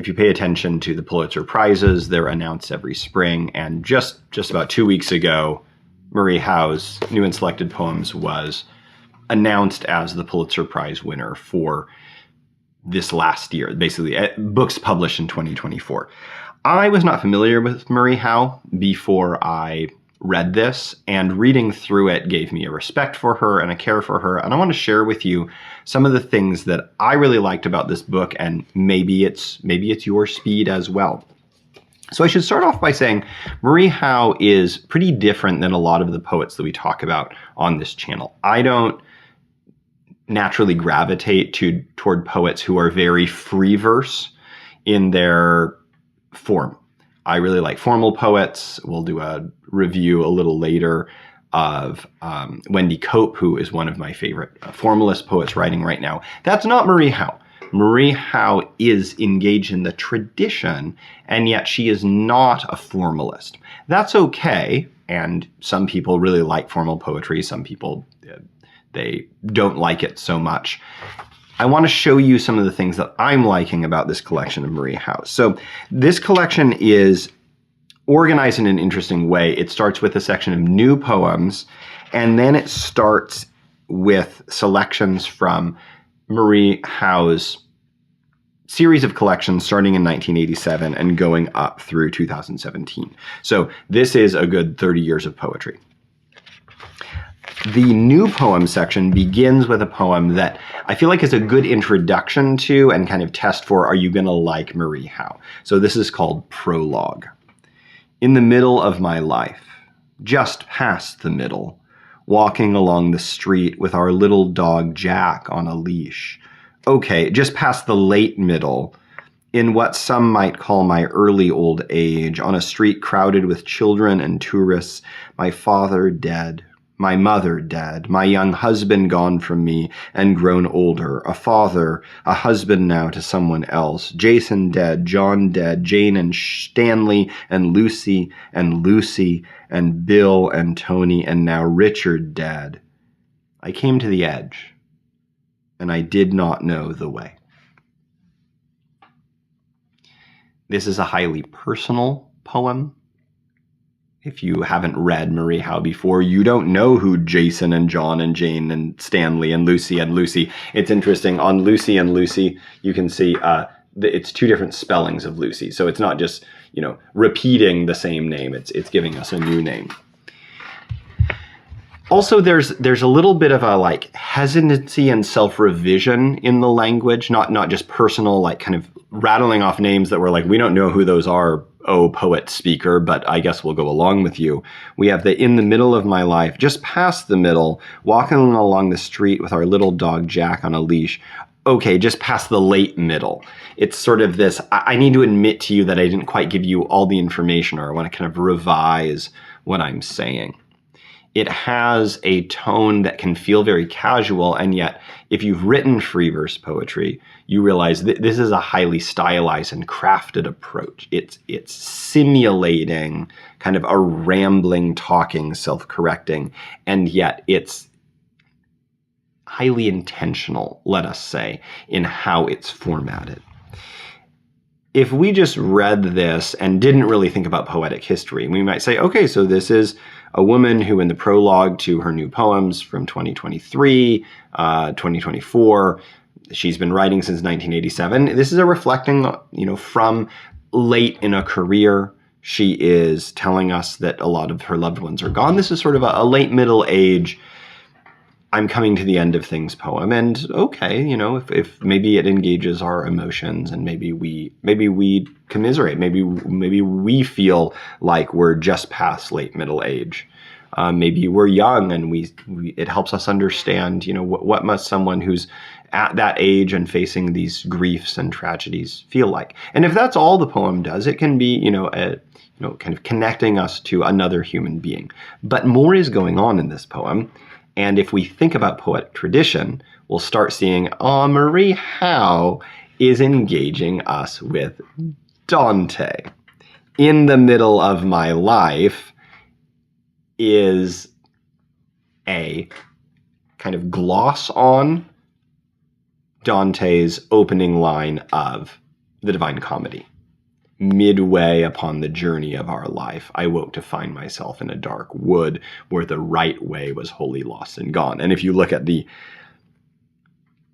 if you pay attention to the Pulitzer Prizes, they're announced every spring. And just about 2 weeks ago, Marie Howe's New and Selected Poems was announced as the Pulitzer Prize winner for this last year, basically books published in 2024. I was not familiar with Marie Howe before I read this, and reading through it gave me a respect for her and a care for her. And I want to share with you some of the things that I really liked about this book, and maybe it's your speed as well. So I should start off by saying Marie Howe is pretty different than a lot of the poets that we talk about on this channel. I don't naturally gravitate toward poets who are very free verse in their form. I really like formal poets. We'll do a review a little later of Wendy Cope, who is one of my favorite formalist poets writing right now. That's not Marie Howe. Marie Howe is engaged in the tradition, and yet she is not a formalist. That's okay, and some people really like formal poetry. Some people, they don't like it so much. I want to show you some of the things that I'm liking about this collection of Marie Howe. So this collection is organized in an interesting way. It starts with a section of new poems, and then it starts with selections from Marie Howe's series of collections starting in 1987 and going up through 2017. So this is a good 30 years of poetry. The new poem section begins with a poem that I feel like is a good introduction to and kind of test for, are you going to like Marie Howe? So this is called Prologue. In the middle of my life, just past the middle, walking along the street with our little dog Jack on a leash. Okay, just past the late middle, in what some might call my early old age, on a street crowded with children and tourists, my father dead, my mother dead, my young husband gone from me and grown older, a father, a husband now to someone else, Jason dead, John dead, Jane and Stanley and Lucy and Bill and Tony and now Richard dead. I came to the edge, and I did not know the way. This is a highly personal poem. If you haven't read Marie Howe before, you don't know who Jason and John and Jane and Stanley and Lucy. It's interesting. On Lucy and Lucy, you can see it's two different spellings of Lucy. So it's not just, repeating the same name. It's giving us a new name. Also, there's a little bit of a hesitancy and self-revision in the language, not just personal, kind of rattling off names that were we don't know who those are. Oh, poet speaker, but I guess we'll go along with you. We have the in the middle of my life, just past the middle, walking along the street with our little dog Jack on a leash. Okay, just past the late middle. It's sort of this, I need to admit to you that I didn't quite give you all the information, or I want to kind of revise what I'm saying. It has a tone that can feel very casual, and yet if you've written free verse poetry, you realize that this is a highly stylized and crafted approach. It's simulating kind of a rambling, talking, self-correcting, and yet it's highly intentional, let us say, in how it's formatted. If we just read this and didn't really think about poetic history, we might say, okay, so this is a woman who in the prologue to her new poems from 2023, 2024, she's been writing since 1987. This is a reflecting, from late in a career. She is telling us that a lot of her loved ones are gone. This is sort of a late middle age, I'm coming to the end of things poem. And okay, if maybe it engages our emotions and maybe we commiserate, maybe we feel like we're just past late middle age. Maybe we're young and it helps us understand, what must someone who's at that age and facing these griefs and tragedies feel like. And if that's all the poem does, it can be, kind of connecting us to another human being. But more is going on in this poem. And if we think about poetic tradition, we'll start seeing, Marie Howe is engaging us with Dante. In the middle of my life is a kind of gloss on Dante's opening line of the Divine Comedy. Midway upon the journey of our life, I woke to find myself in a dark wood where the right way was wholly lost and gone. And if you look at the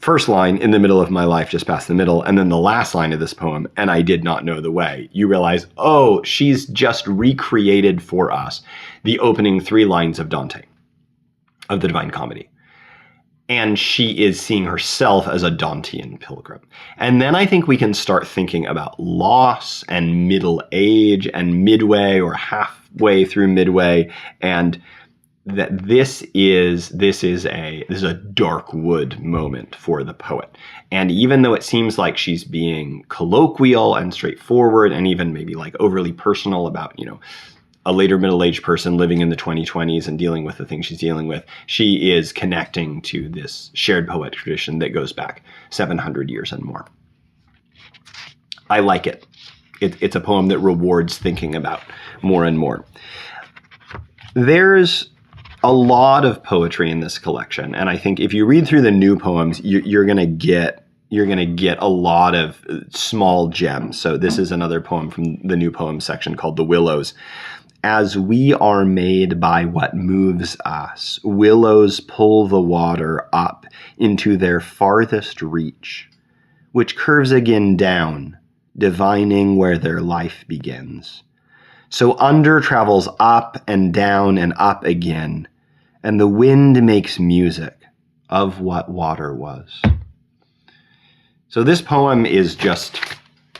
first line, in the middle of my life, just past the middle, and then the last line of this poem, and I did not know the way, you realize, oh, she's just recreated for us the opening 3 lines of Dante, of the Divine Comedy. And she is seeing herself as a Dantean pilgrim. And then I think we can start thinking about loss and middle age and midway or halfway through midway, and that this is a dark wood moment for the poet. And even though it seems like she's being colloquial and straightforward and even maybe like overly personal about, a later middle-aged person living in the 2020s and dealing with the things she's dealing with, she is connecting to this shared poetic tradition that goes back 700 years and more. I like it. It's a poem that rewards thinking about more and more. There's a lot of poetry in this collection, and I think if you read through the new poems, you're going to get a lot of small gems. So this is another poem from the new poem section called The Willows. As we are made by what moves us, willows pull the water up into their farthest reach, which curves again down, divining where their life begins. So under travels up and up again, and the wind makes music of what water was. So this poem is just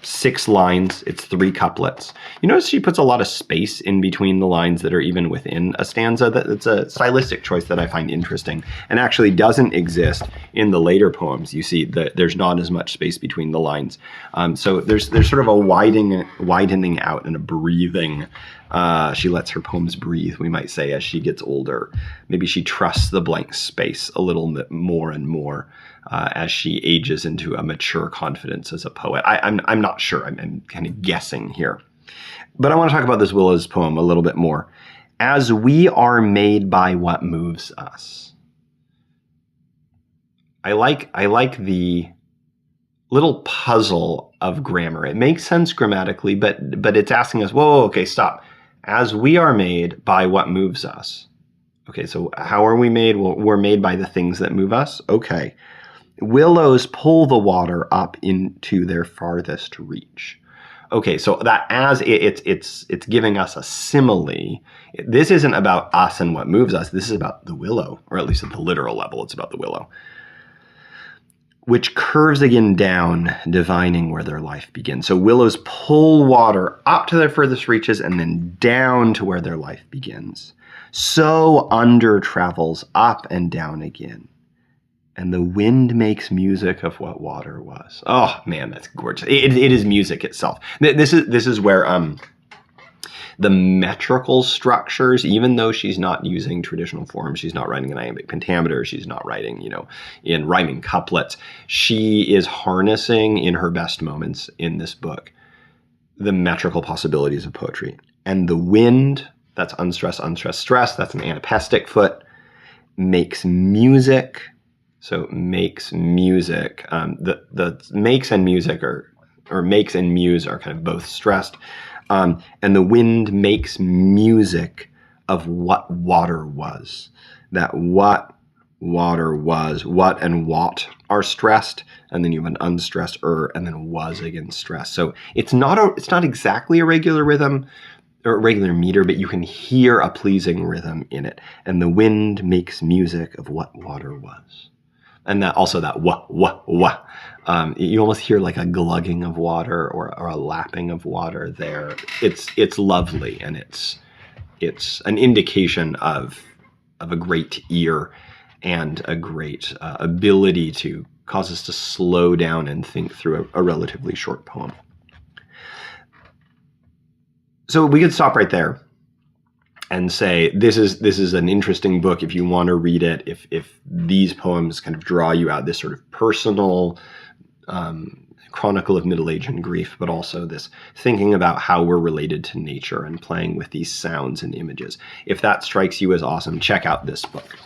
6 lines. It's 3 couplets. You notice she puts a lot of space in between the lines that are even within a stanza. It's a stylistic choice that I find interesting and actually doesn't exist in the later poems. You see that there's not as much space between the lines. So there's sort of a widening out and a breathing. She lets her poems breathe, we might say, as she gets older. Maybe she trusts the blank space a little bit more and more as she ages into a mature confidence as a poet. I'm not sure. I'm kind of guessing here. But I want to talk about this Willows poem a little bit more. As we are made by what moves us. I like the little puzzle of grammar. It makes sense grammatically, but it's asking us, whoa, okay, stop. As we are made by what moves us. Okay, so how are we made? Well, we're made by the things that move us. Okay. Willows pull the water up into their farthest reach. Okay, so that as it's giving us a simile. This isn't about us and what moves us. This is about the willow, or at least at the literal level, it's about the willow, which curves again down, divining where their life begins. So willows pull water up to their furthest reaches and then down to where their life begins. So under travels up and down again. And the wind makes music of what water was. Oh man, that's gorgeous. It is music itself. This is where the metrical structures, even though she's not using traditional forms, she's not writing in iambic pentameter, she's not writing, in rhyming couplets, she is harnessing in her best moments in this book the metrical possibilities of poetry. And the wind, that's unstressed, unstressed, stress, that's an anapestic foot, makes music. So makes music. The makes and music or makes and muse are kind of both stressed. And the wind makes music of what water was. That what water was, what and what are stressed, and then you have an unstressed and then was again stressed. So it's not exactly a regular rhythm or a regular meter, but you can hear a pleasing rhythm in it. And the wind makes music of what water was. And that also that wah, wah, wah. You almost hear like a glugging of water or a lapping of water there. It's lovely, and it's an indication of a great ear and a great ability to cause us to slow down and think through a relatively short poem. So we could stop right there and say, this is an interesting book if you want to read it, if these poems kind of draw you out, this sort of personal chronicle of middle age and grief, but also this thinking about how we're related to nature and playing with these sounds and images. If that strikes you as awesome, check out this book.